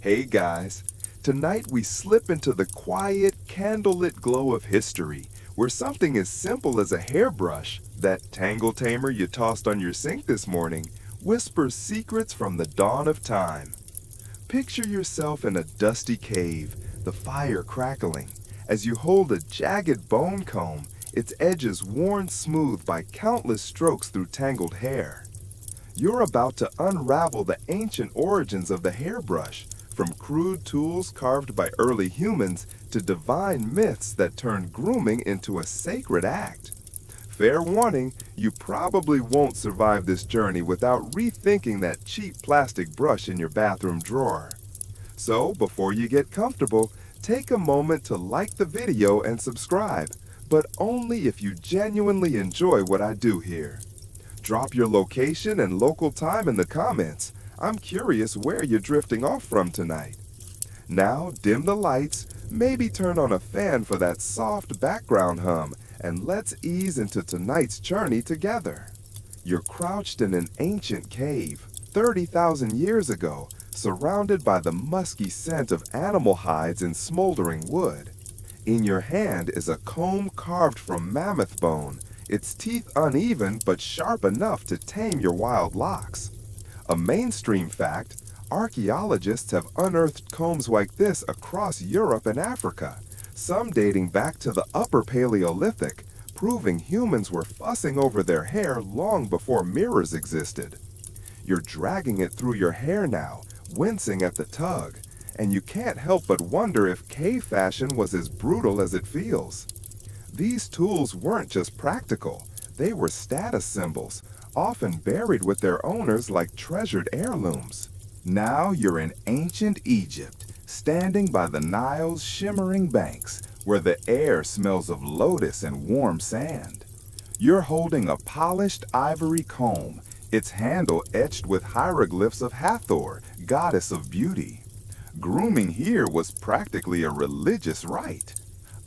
Hey guys, tonight we slip into the quiet, candlelit glow of history, where something as simple as a hairbrush, that tangle tamer you tossed on your sink this morning, whispers secrets from the dawn of time. Picture yourself in a dusty cave, the fire crackling, as you hold a jagged bone comb, its edges worn smooth by countless strokes through tangled hair. You're about to unravel the ancient origins of the hairbrush, from crude tools carved by early humans to divine myths that turned grooming into a sacred act. Fair warning, you probably won't survive this journey without rethinking that cheap plastic brush in your bathroom drawer. So, before you get comfortable, take a moment to like the video and subscribe, but only if you genuinely enjoy what I do here. Drop your location and local time in the comments. I'm curious where you're drifting off from tonight. Now, dim the lights, maybe turn on a fan for that soft background hum, and let's ease into tonight's journey together. You're crouched in an ancient cave, 30,000 years ago, surrounded by the musky scent of animal hides and smoldering wood. In your hand is a comb carved from mammoth bone, its teeth uneven but sharp enough to tame your wild locks. A mainstream fact, archaeologists have unearthed combs like this across Europe and Africa, some dating back to the Upper Paleolithic, proving humans were fussing over their hair long before mirrors existed. You're dragging it through your hair now, wincing at the tug, and you can't help but wonder if cave fashion was as brutal as it feels. These tools weren't just practical, they were status symbols, often buried with their owners like treasured heirlooms. Now you're in ancient Egypt, standing by the Nile's shimmering banks, where the air smells of lotus and warm sand. You're holding a polished ivory comb, its handle etched with hieroglyphs of Hathor, goddess of beauty. Grooming here was practically a religious rite.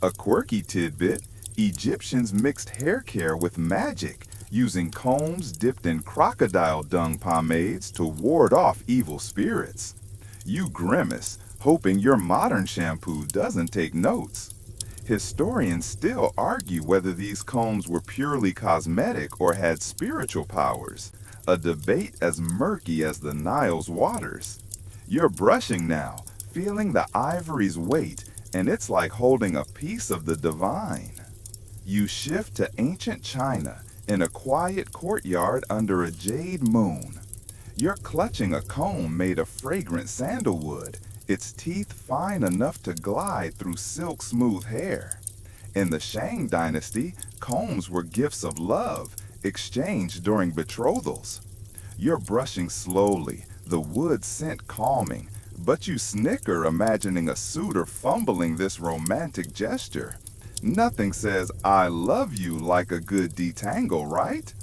A quirky tidbit, Egyptians mixed hair care with magic, using combs dipped in crocodile dung pomades to ward off evil spirits. You grimace, hoping your modern shampoo doesn't take notes. Historians still argue whether these combs were purely cosmetic or had spiritual powers, a debate as murky as the Nile's waters. You're brushing now, feeling the ivory's weight, and it's like holding a piece of the divine. You shift to ancient China, in a quiet courtyard under a jade moon. You're clutching a comb made of fragrant sandalwood, its teeth fine enough to glide through silk-smooth hair. In the Shang dynasty, combs were gifts of love, exchanged during betrothals. You're brushing slowly, the wood scent calming, but you snicker imagining a suitor fumbling this romantic gesture. Nothing says, "I love you" like a good detangle, right?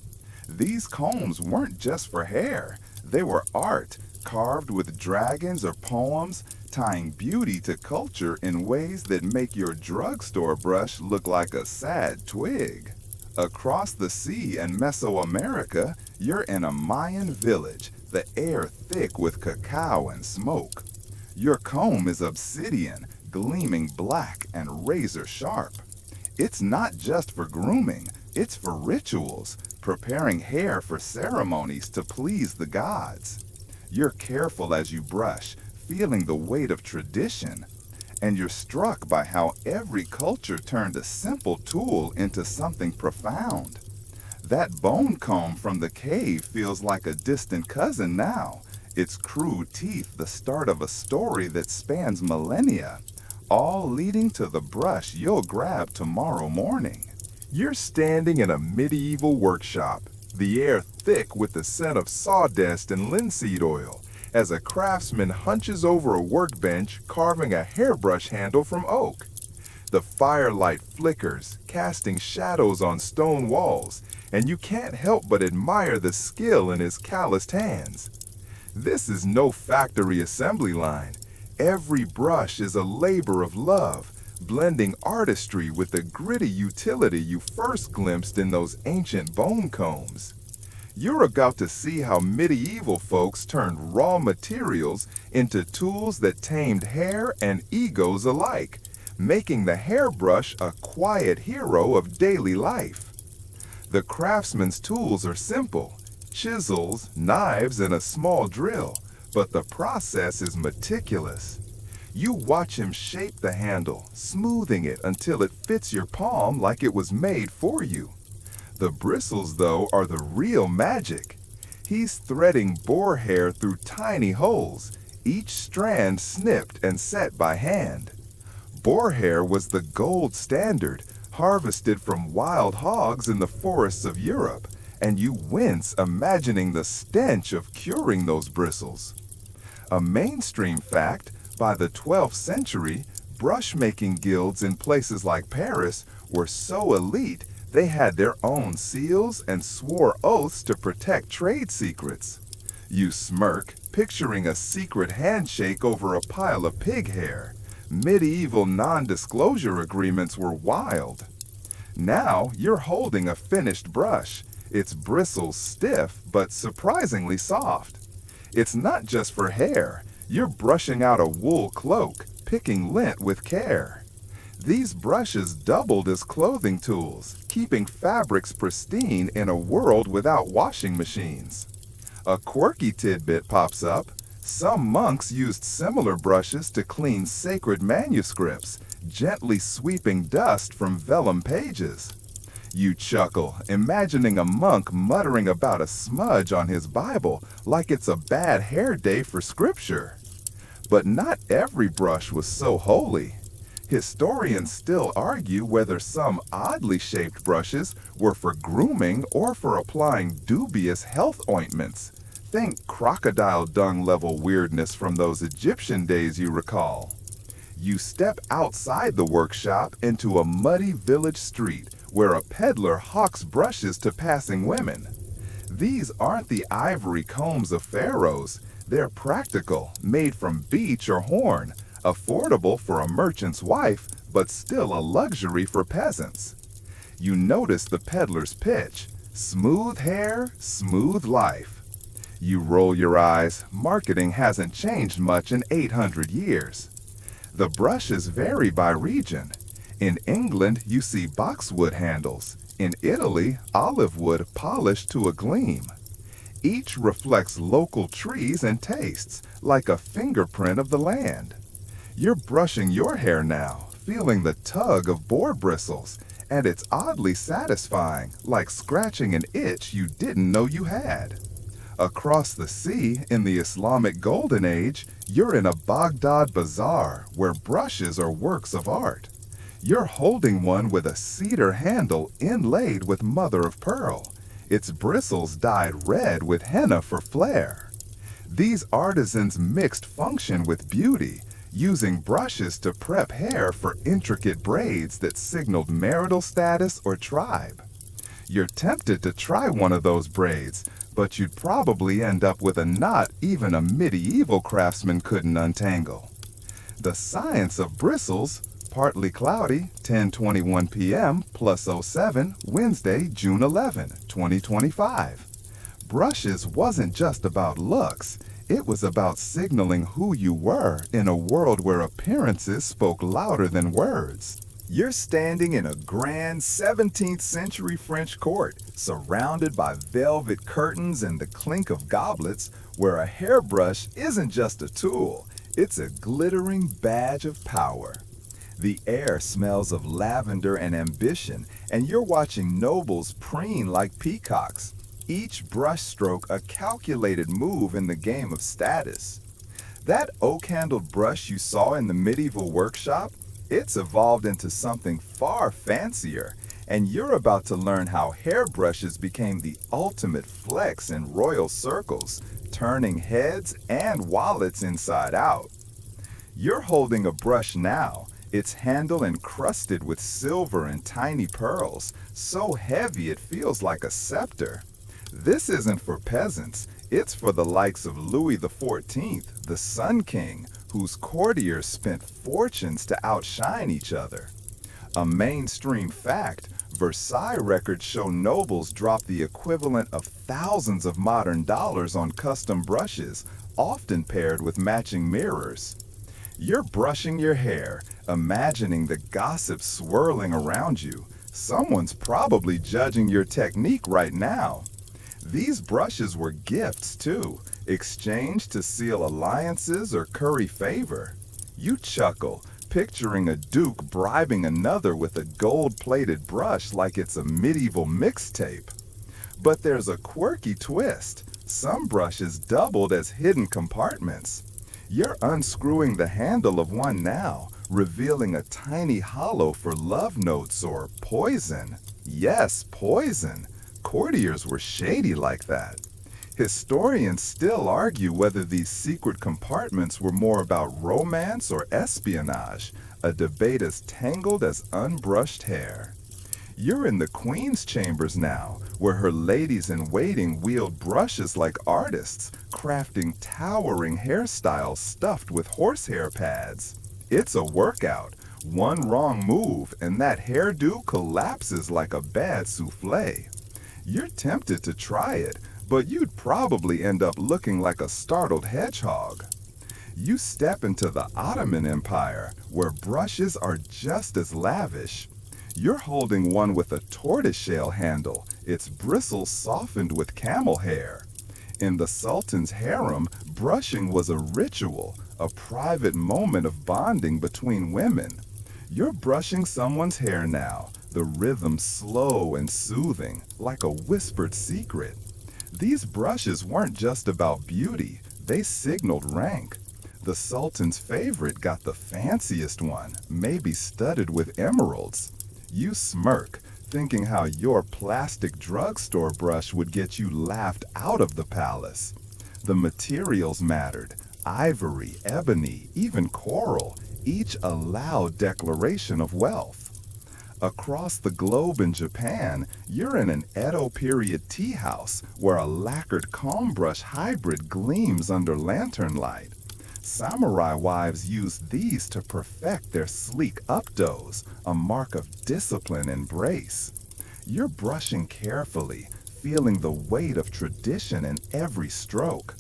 These combs weren't just for hair. They were art, carved with dragons or poems, tying beauty to culture in ways that make your drugstore brush look like a sad twig. Across the sea in Mesoamerica, you're in a Mayan village, the air thick with cacao and smoke. Your comb is obsidian, gleaming black and razor sharp. It's not just for grooming, it's for rituals, preparing hair for ceremonies to please the gods. You're careful as you brush, feeling the weight of tradition, and you're struck by how every culture turned a simple tool into something profound. That bone comb from the cave feels like a distant cousin now, its crude teeth the start of a story that spans millennia, all leading to the brush you'll grab tomorrow morning. You're standing in a medieval workshop, the air thick with the scent of sawdust and linseed oil, as a craftsman hunches over a workbench carving a hairbrush handle from oak. The firelight flickers, casting shadows on stone walls, and you can't help but admire the skill in his calloused hands. This is no factory assembly line. Every brush is a labor of love, blending artistry with the gritty utility you first glimpsed in those ancient bone combs. You're about to see how medieval folks turned raw materials into tools that tamed hair and egos alike, making the hairbrush a quiet hero of daily life. The craftsman's tools are simple: chisels, knives, and a small drill, but the process is meticulous. You watch him shape the handle, smoothing it until it fits your palm like it was made for you. The bristles, though, are the real magic. He's threading boar hair through tiny holes, each strand snipped and set by hand. Boar hair was the gold standard, harvested from wild hogs in the forests of Europe, and you wince imagining the stench of curing those bristles. A mainstream fact: by the 12th century, brush-making guilds in places like Paris were so elite they had their own seals and swore oaths to protect trade secrets. You smirk, picturing a secret handshake over a pile of pig hair. Medieval non-disclosure agreements were wild. Now you're holding a finished brush, its bristles stiff but surprisingly soft. It's not just for hair. You're brushing out a wool cloak, picking lint with care. These brushes doubled as clothing tools, keeping fabrics pristine in a world without washing machines. A quirky tidbit pops up. Some monks used similar brushes to clean sacred manuscripts, gently sweeping dust from vellum pages. You chuckle, imagining a monk muttering about a smudge on his Bible like it's a bad hair day for scripture. But not every brush was so holy. Historians still argue whether some oddly shaped brushes were for grooming or for applying dubious health ointments. Think crocodile dung level weirdness from those Egyptian days you recall. You step outside the workshop into a muddy village street where a peddler hawks brushes to passing women. These aren't the ivory combs of pharaohs. They're practical, made from beech or horn, affordable for a merchant's wife, but still a luxury for peasants. You notice the peddler's pitch: smooth hair, smooth life. You roll your eyes. Marketing hasn't changed much in 800 years. The brushes vary by region. In England, you see boxwood handles. In Italy, olive wood polished to a gleam. Each reflects local trees and tastes, like a fingerprint of the land. You're brushing your hair now, feeling the tug of boar bristles, and it's oddly satisfying, like scratching an itch you didn't know you had. Across the sea, in the Islamic Golden Age, you're in a Baghdad bazaar where brushes are works of art. You're holding one with a cedar handle inlaid with mother of pearl, its bristles dyed red with henna for flair. These artisans mixed function with beauty, using brushes to prep hair for intricate braids that signaled marital status or tribe. You're tempted to try one of those braids, but you'd probably end up with a knot even a medieval craftsman couldn't untangle. The science of bristles, partly cloudy, 10:21 p.m. +07, Wednesday, June 11, 2025. Brushes wasn't just about looks. It was about signaling who you were in a world where appearances spoke louder than words. You're standing in a grand 17th century French court, surrounded by velvet curtains and the clink of goblets, where a hairbrush isn't just a tool, it's a glittering badge of power. The air smells of lavender and ambition, and you're watching nobles preen like peacocks, each brushstroke a calculated move in the game of status. That oak-handled brush you saw in the medieval workshop, it's evolved into something far fancier, and you're about to learn how hairbrushes became the ultimate flex in royal circles, turning heads and wallets inside out. You're holding a brush now, its handle encrusted with silver and tiny pearls, so heavy it feels like a scepter. This isn't for peasants, it's for the likes of Louis XIV, the Sun King, whose courtiers spent fortunes to outshine each other. A mainstream fact: Versailles records show nobles drop the equivalent of thousands of modern dollars on custom brushes, often paired with matching mirrors. You're brushing your hair, imagining the gossip swirling around you. Someone's probably judging your technique right now. These brushes were gifts too, exchanged to seal alliances or curry favor. You chuckle, picturing a duke bribing another with a gold-plated brush like it's a medieval mixtape. But there's a quirky twist. Some brushes doubled as hidden compartments. You're unscrewing the handle of one now, revealing a tiny hollow for love notes or poison. Yes, poison. Courtiers were shady like that. Historians still argue whether these secret compartments were more about romance or espionage, a debate as tangled as unbrushed hair. You're in the Queen's chambers now, where her ladies-in-waiting wield brushes like artists, crafting towering hairstyles stuffed with horsehair pads. It's a workout. One wrong move, and that hairdo collapses like a bad souffle. You're tempted to try it, but you'd probably end up looking like a startled hedgehog. You step into the Ottoman Empire, where brushes are just as lavish. You're holding one with a tortoiseshell handle, its bristles softened with camel hair. In the Sultan's harem, brushing was a ritual, a private moment of bonding between women. You're brushing someone's hair now, the rhythm slow and soothing, like a whispered secret. These brushes weren't just about beauty, they signaled rank. The Sultan's favorite got the fanciest one, maybe studded with emeralds. You smirk, thinking how your plastic drugstore brush would get you laughed out of the palace. The materials mattered: ivory, ebony, even coral, each a loud declaration of wealth. Across the globe in Japan, you're in an Edo period tea house where a lacquered comb brush hybrid gleams under lantern light. Samurai wives used these to perfect their sleek updos, a mark of discipline and grace. You're brushing carefully, feeling the weight of tradition in every stroke.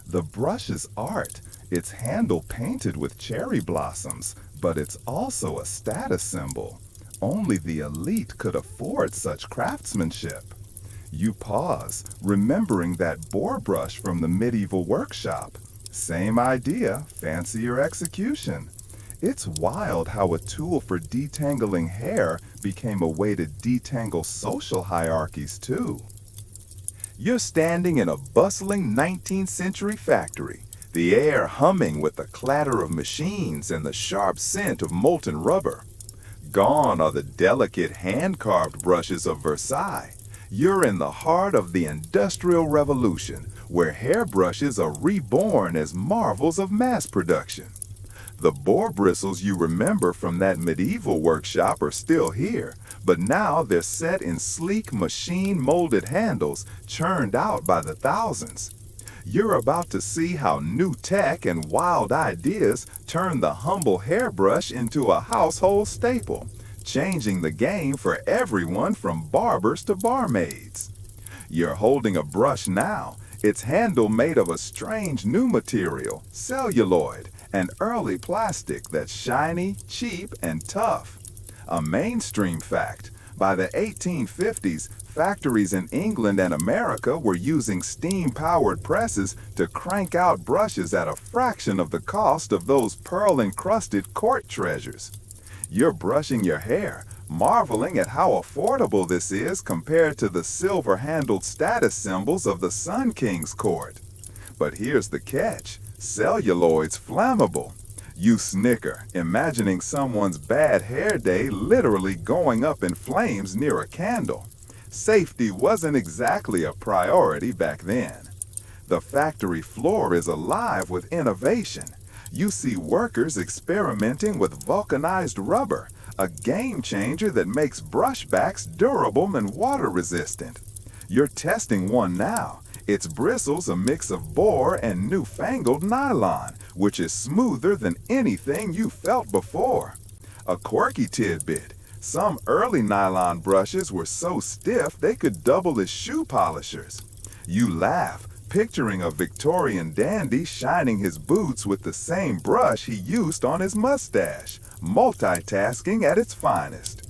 The brush is art, its handle painted with cherry blossoms, but it's also a status symbol. Only the elite could afford such craftsmanship. You pause, remembering that boar brush from the medieval workshop. Same idea, fancier execution. It's wild how a tool for detangling hair became a way to detangle social hierarchies too. You're standing in a bustling 19th century factory, the air humming with the clatter of machines and the sharp scent of molten rubber. Gone are the delicate hand-carved brushes of Versailles. You're in the heart of the Industrial Revolution, where hairbrushes are reborn as marvels of mass production. The boar bristles you remember from that medieval workshop are still here, but now they're set in sleek machine-molded handles churned out by the thousands. You're about to see how new tech and wild ideas turn the humble hairbrush into a household staple, changing the game for everyone from barbers to barmaids. You're holding a brush now, its handle made of a strange new material, celluloid, an early plastic that's shiny, cheap, and tough. A mainstream fact: by the 1850s, factories in England and America were using steam-powered presses to crank out brushes at a fraction of the cost of those pearl-encrusted court treasures. You're brushing your hair, marveling at how affordable this is compared to the silver-handled status symbols of the Sun King's court. But here's the catch: celluloid's flammable. You snicker, imagining someone's bad hair day literally going up in flames near a candle. Safety wasn't exactly a priority back then. The factory floor is alive with innovation. You see workers experimenting with vulcanized rubber, a game changer that makes brushbacks durable and water-resistant. You're testing one now. Its bristles a mix of boar and newfangled nylon, which is smoother than anything you felt before. A quirky tidbit: Some early nylon brushes were so stiff they could double as shoe polishers. You laugh, picturing a Victorian dandy shining his boots with the same brush he used on his mustache, multitasking at its finest.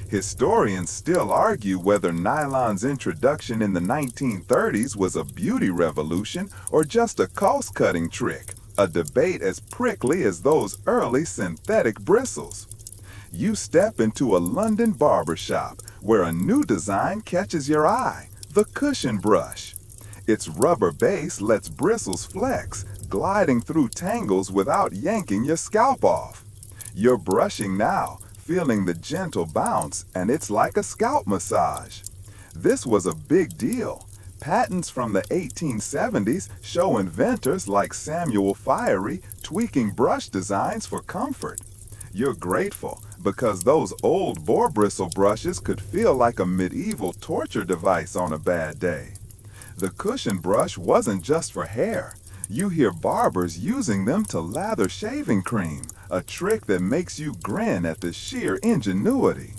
Historians still argue whether nylon's introduction in the 1930s was a beauty revolution or just a cost-cutting trick, a debate as prickly as those early synthetic bristles. You step into a London barber shop where a new design catches your eye, the cushion brush. Its rubber base lets bristles flex, gliding through tangles without yanking your scalp off. You're brushing now, feeling the gentle bounce, and it's like a scalp massage. This was a big deal. Patents from the 1870s show inventors like Samuel Fiery tweaking brush designs for comfort. You're grateful because those old boar bristle brushes could feel like a medieval torture device on a bad day. The cushion brush wasn't just for hair. You hear barbers using them to lather shaving cream, a trick that makes you grin at the sheer ingenuity.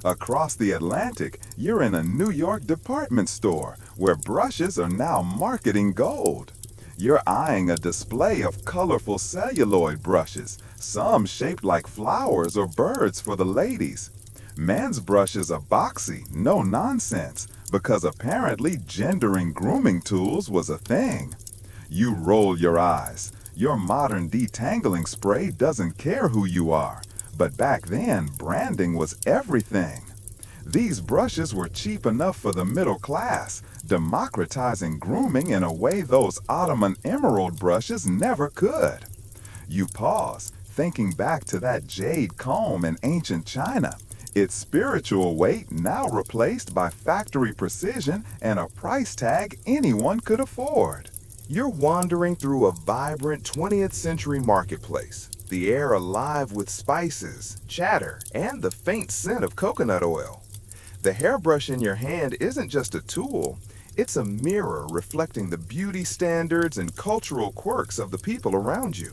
Across the Atlantic, you're in a New York department store where brushes are now marketing gold. You're eyeing a display of colorful celluloid brushes, some shaped like flowers or birds for the ladies. Men's brushes are boxy, no nonsense, because apparently gendering grooming tools was a thing. You roll your eyes. Your modern detangling spray doesn't care who you are, but back then branding was everything. These brushes were cheap enough for the middle class, democratizing grooming in a way those Ottoman emerald brushes never could. You pause, thinking back to that jade comb in ancient China, its spiritual weight now replaced by factory precision and a price tag anyone could afford. You're wandering through a vibrant 20th century marketplace, the air alive with spices, chatter, and the faint scent of coconut oil. The hairbrush in your hand isn't just a tool, it's a mirror reflecting the beauty standards and cultural quirks of the people around you.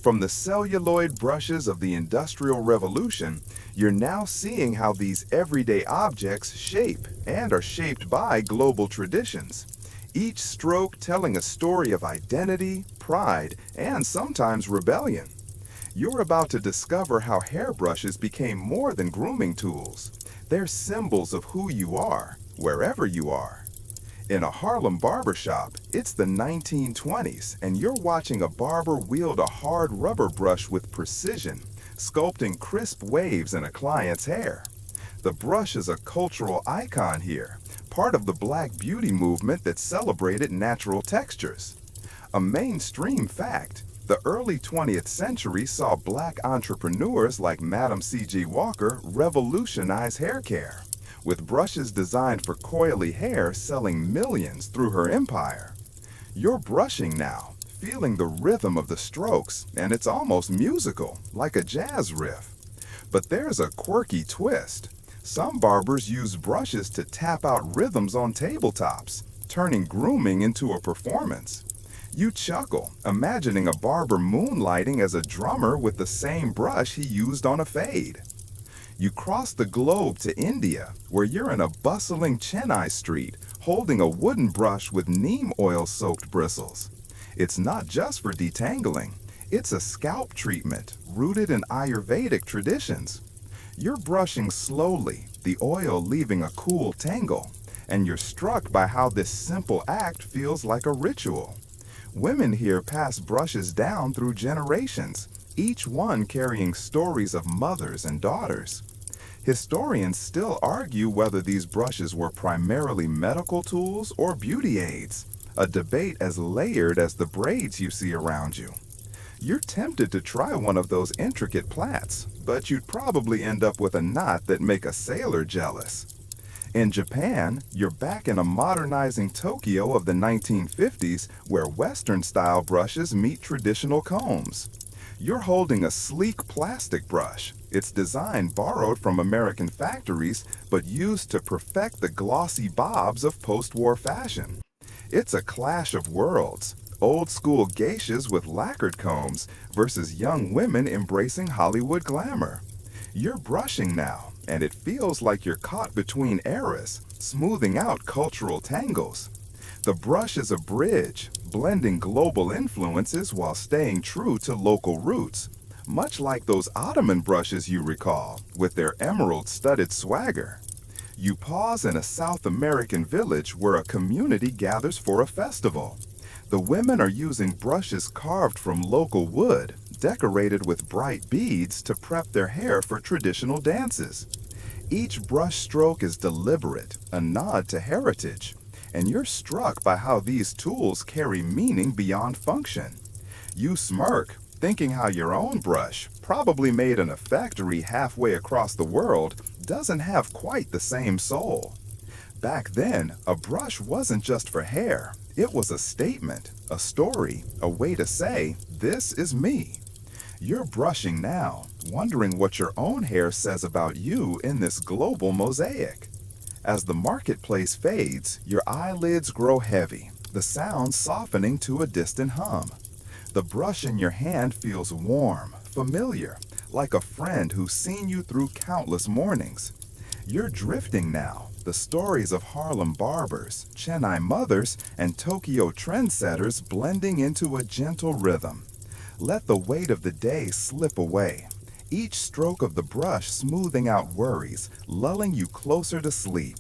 From the celluloid brushes of the Industrial Revolution, you're now seeing how these everyday objects shape and are shaped by global traditions. Each stroke telling a story of identity, pride, and sometimes rebellion. You're about to discover how hairbrushes became more than grooming tools. They're symbols of who you are, wherever you are. In a Harlem barbershop, it's the 1920s, and you're watching a barber wield a hard rubber brush with precision, sculpting crisp waves in a client's hair. The brush is a cultural icon here, part of the Black Beauty movement that celebrated natural textures. A mainstream fact, the early 20th century saw black entrepreneurs like Madam C.G. Walker revolutionize hair care, with brushes designed for coily hair selling millions through her empire. You're brushing now, feeling the rhythm of the strokes, and it's almost musical, like a jazz riff. But there's a quirky twist. Some barbers use brushes to tap out rhythms on tabletops, turning grooming into a performance. You chuckle, imagining a barber moonlighting as a drummer with the same brush he used on a fade. You cross the globe to India, where you're in a bustling Chennai street, holding a wooden brush with neem oil-soaked bristles. It's not just for detangling, it's a scalp treatment rooted in Ayurvedic traditions. You're brushing slowly, the oil leaving a cool tangle, and you're struck by how this simple act feels like a ritual. Women here pass brushes down through generations, each one carrying stories of mothers and daughters. Historians still argue whether these brushes were primarily medical tools or beauty aids, a debate as layered as the braids you see around you. You're tempted to try one of those intricate plaits, but you'd probably end up with a knot that make a sailor jealous. In Japan, you're back in a modernizing Tokyo of the 1950s where Western-style brushes meet traditional combs. You're holding a sleek plastic brush. Its design borrowed from American factories, but used to perfect the glossy bobs of post-war fashion. It's a clash of worlds. Old-school geishas with lacquered combs versus young women embracing Hollywood glamour. You're brushing now, and it feels like you're caught between eras, smoothing out cultural tangles. The brush is a bridge, blending global influences while staying true to local roots, much like those Ottoman brushes you recall, with their emerald-studded swagger. You pause in a South American village where a community gathers for a festival. The women are using brushes carved from local wood, decorated with bright beads to prep their hair for traditional dances. Each brush stroke is deliberate, a nod to heritage, and you're struck by how these tools carry meaning beyond function. You smirk, thinking how your own brush, probably made in a factory halfway across the world, doesn't have quite the same soul. Back then, a brush wasn't just for hair. It was a statement, a story, a way to say, "This is me." You're brushing now, wondering what your own hair says about you in this global mosaic. As the marketplace fades, your eyelids grow heavy, the sound softening to a distant hum. The brush in your hand feels warm, familiar, like a friend who's seen you through countless mornings. You're drifting now, the stories of Harlem barbers, Chennai mothers, and Tokyo trendsetters blending into a gentle rhythm. Let the weight of the day slip away, each stroke of the brush smoothing out worries, lulling you closer to sleep.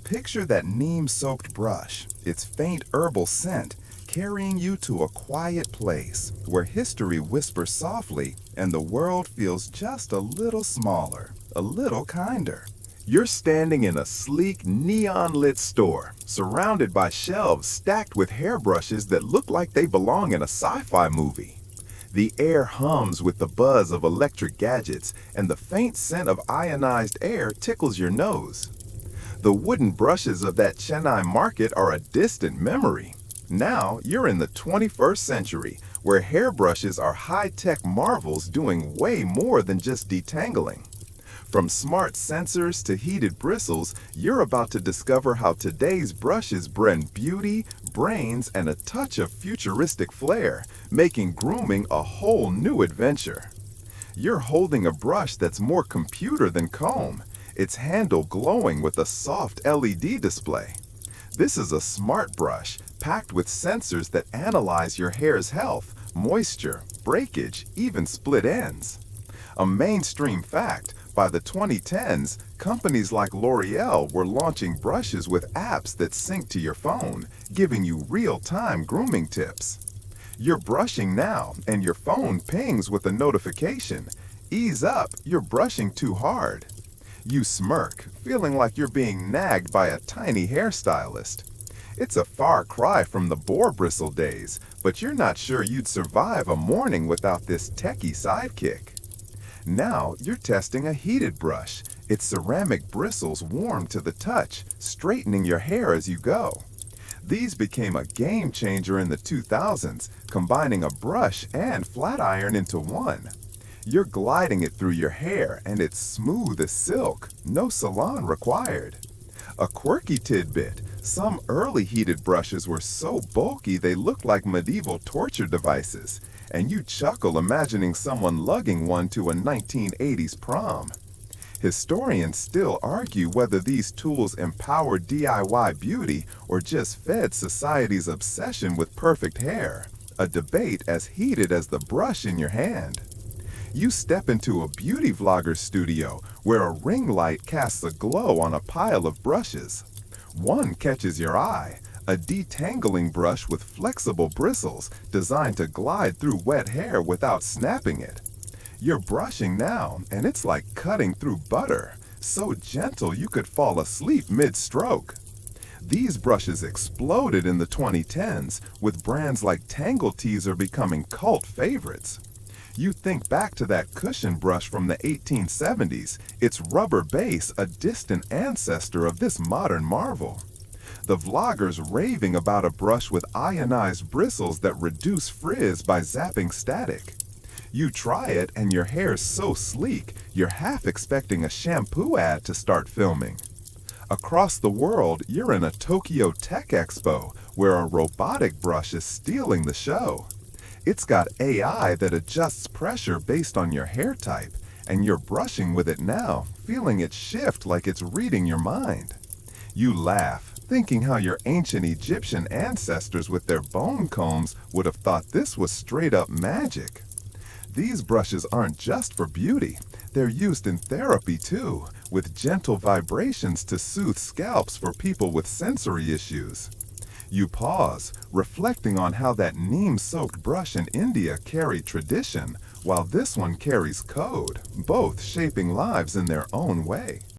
Picture that neem-soaked brush, its faint herbal scent, carrying you to a quiet place where history whispers softly and the world feels just a little smaller, a little kinder. You're standing in a sleek, neon-lit store, surrounded by shelves stacked with hairbrushes that look like they belong in a sci-fi movie. The air hums with the buzz of electric gadgets, and the faint scent of ionized air tickles your nose. The wooden brushes of that Chennai market are a distant memory. Now you're in the 21st century, where hairbrushes are high-tech marvels doing way more than just detangling. From smart sensors to heated bristles, you're about to discover how today's brushes blend beauty, brains, and a touch of futuristic flair, making grooming a whole new adventure. You're holding a brush that's more computer than comb, its handle glowing with a soft LED display. This is a smart brush packed with sensors that analyze your hair's health, moisture, breakage, even split ends. A mainstream fact, by the 2010s, companies like L'Oreal were launching brushes with apps that sync to your phone, giving you real-time grooming tips. You're brushing now, and your phone pings with a notification. Ease up, you're brushing too hard. You smirk, feeling like you're being nagged by a tiny hairstylist. It's a far cry from the boar bristle days, but you're not sure you'd survive a morning without this techie sidekick. Now you're testing a heated brush, its ceramic bristles warm to the touch, straightening your hair as you go. These became a game changer in the 2000s, combining a brush and flat iron into one. You're gliding it through your hair and it's smooth as silk, no salon required. A quirky tidbit, some early heated brushes were so bulky they looked like medieval torture devices, and you chuckle imagining someone lugging one to a 1980s prom. Historians still argue whether these tools empowered DIY beauty or just fed society's obsession with perfect hair, a debate as heated as the brush in your hand. You step into a beauty vlogger's studio where a ring light casts a glow on a pile of brushes. One catches your eye, a detangling brush with flexible bristles designed to glide through wet hair without snapping it. You're brushing now, and it's like cutting through butter, so gentle you could fall asleep mid-stroke. These brushes exploded in the 2010s, with brands like Tangle Teezer becoming cult favorites. You think back to that cushion brush from the 1870s, its rubber base a distant ancestor of this modern marvel. The vloggers raving about a brush with ionized bristles that reduce frizz by zapping static. You try it and your hair's so sleek, you're half expecting a shampoo ad to start filming. Across the world, you're in a Tokyo Tech Expo where a robotic brush is stealing the show. It's got AI that adjusts pressure based on your hair type, and you're brushing with it now, feeling it shift like it's reading your mind. You laugh, thinking how your ancient Egyptian ancestors with their bone combs would have thought this was straight up magic. These brushes aren't just for beauty, they're used in therapy too, with gentle vibrations to soothe scalps for people with sensory issues. You pause, reflecting on how that neem-soaked brush in India carried tradition, while this one carries code, both shaping lives in their own way.